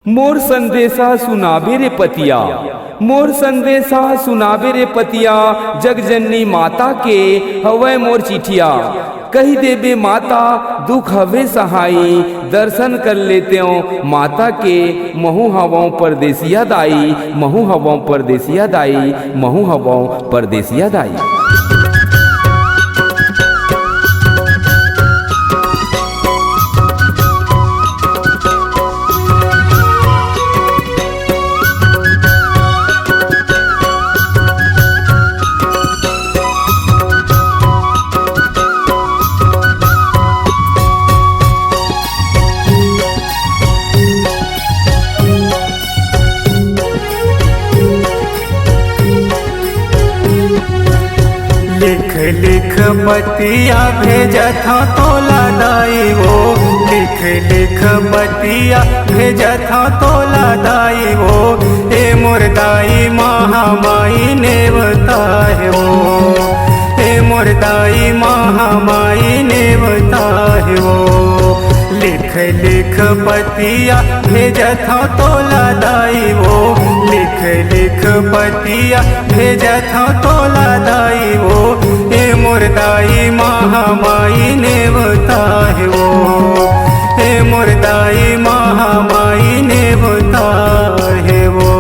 मोर संदेशा सुनाबे रे पतिया, मोर संदेशा सुनाबे रे पतिया, जगजननी माता के हवै मोर चिठिया। कही देबे माता दुख हवे सहाई, दर्शन कर लेते हो माता के। महू हवों परदेसिया दाई, महू हवों परदेसिया दाई, महू हवों परदेसिया दाई। लिख लिख बतिया भेजत हाँ तोला दाई वो, लिख लिख बतिया भेजत हाँ तोला दाई वो। ए मुर्दाई महामाई नेवता है वो, ए मुर्दाई महामाई नेवता है वो। लिख लिख बतिया भेजत हाँ तोला दाई वो, लिख लिख बतिया भेजत हाँ तोला दाई वो। ए मुर्दाई महामाई नेवता है वो, ए मुर्दाई महामाई नेवता है वो।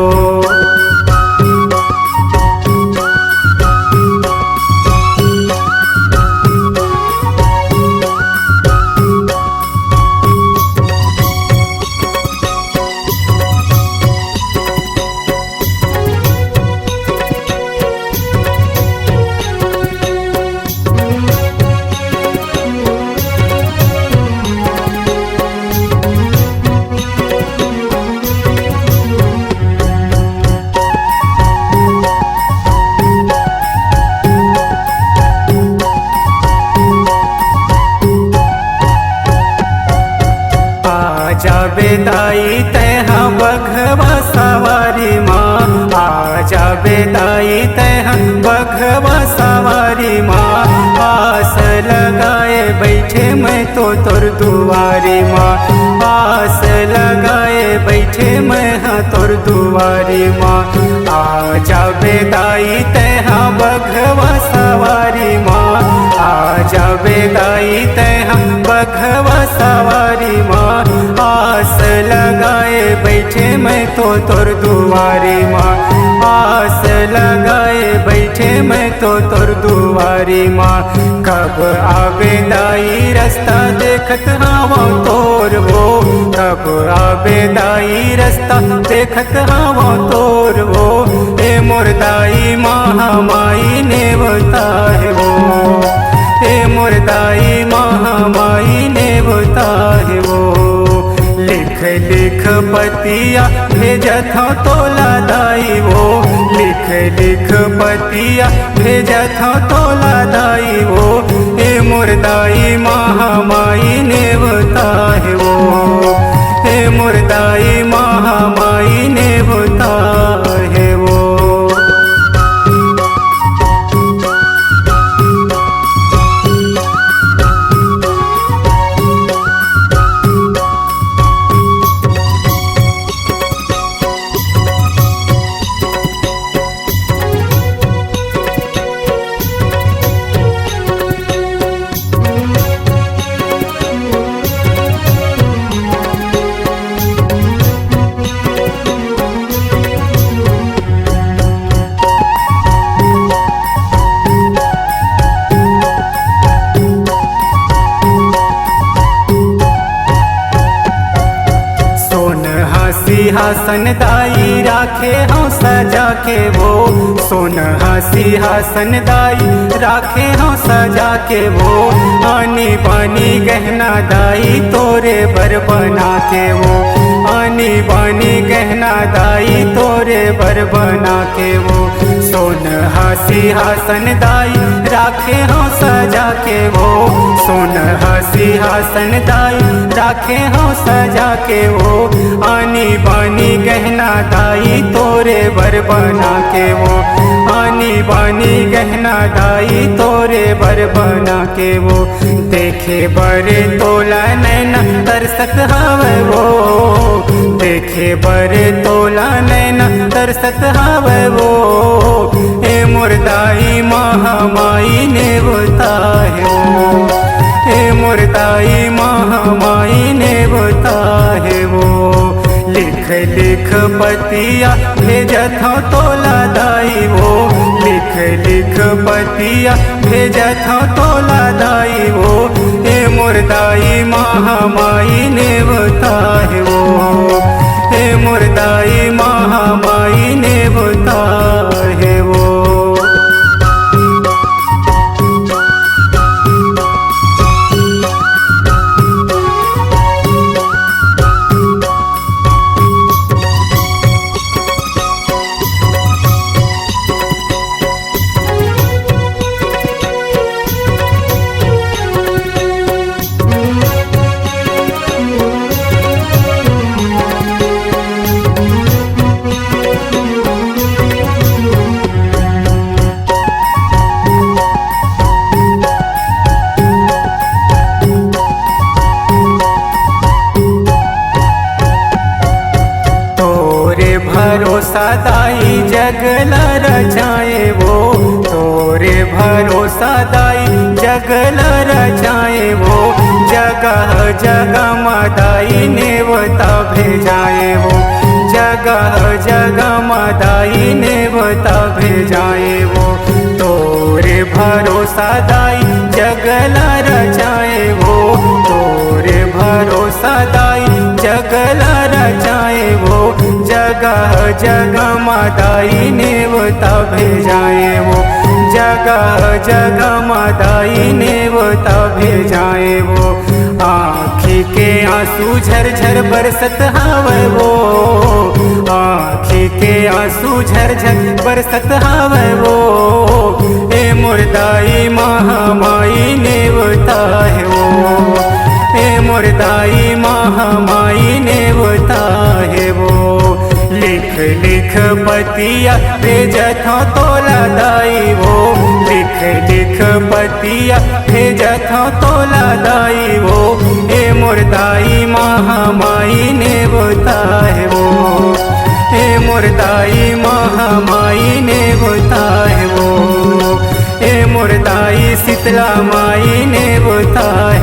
आजा बेदाई तैहा बघवा सवारी माँ, आजा बेदाई तैहा बघवा सवारी माँ। आस लगाए बैठे मैं तो तोर दुआरी माँ, आस लगाए बैठे मैं हाँ तोर दुआरी माँ। आजा बेदाई तैहा बघवा सवारी माँ, आजा बेदाई तैहा बघवा सवारी माँ। आस लगाए बैठे मैं तो तोर दुआरी माँ, आस लगाए बैठे मैं तो तोर दुआरी माँ। कब आवे दाई रास्ता देखत हवा तोर वो, कब आवे दाई रास्ता देखत हवा तोर वो। ए मुर्दाई महामाई नेवता है वो, ए मुर्दाई महामाई नेवता है वो। लिख लिख बतिया भेजत हाँ तोला दाई वो, लिख लिख बतिया भेजत हाँ तोला दाई वो। ए मुर्दाई महामाई नेवता है वो, ए मुर्दाई महामाई नेवता है वो। सिंहासन दाई राखे हाँ सजा के वो, सोनहा सिंहासन दाई राखे हाँ सजा के वो। आनी बानी गहना दाई तोरे बर बना के वो, आनी बानी गहना दाई तोरे बर बना के वो। सोनहा सिंहासन दाई राखे हाँ सजा के वो, सोनहा सिंहासन दाई राखे हाँ सजा के वो। आनी बानी गहना दाई तोरे बर वर बना के वो आनी बानी गहना दाई तोरे वर बना के वो देखे बरे तोला नैना तरसत हवे वो देखे बरे तोला नैना तरसत हवे वो ए मुर्दाई महामाई ने बताए वो ए मुर्दाई महामाई ने बताए वो लिख लिख पतिया भेजत हूँ तोला दाई वो लिख लिख पतिया भेजत हूँ तोला दाई वो ए मुर्दाई महामाई ने बताए वो ए मुर्दाई महामाई ने बताए वो। भरोसा दाई जगला रचाए वो तोरे भरोसा दाई जगला रचाए वो जगह जगह मदाई नेवता भेजाए वो जगह जगह मदाई नेवता भेजाए वो तोरे भरोसा दाई जगला रचाए वो तोरे भरोसा दाई जगला रचाए वो जगह जगह मदाई नेवता भेजाए वो जगह जगह मदाई नेवता भेजाए वो आँखी के आंसू झरझर बरसत हवे वो आँखी के आंसू झरझर बरसत हवे वो ए मुर्दाई महामाई नेवता है वो ए मुर्दाई महामाई नेवता है वो लिख लिख पतिया भेजत हूँ तोला दाई वो लिख लिख पतिया भेजत हूँ तोला दाई वो ए मुर्दाई महामाई ने बताए वो ए मुर्दाई महामाई ने बताए वो ए मुर्दाई शीतला माई ने बताए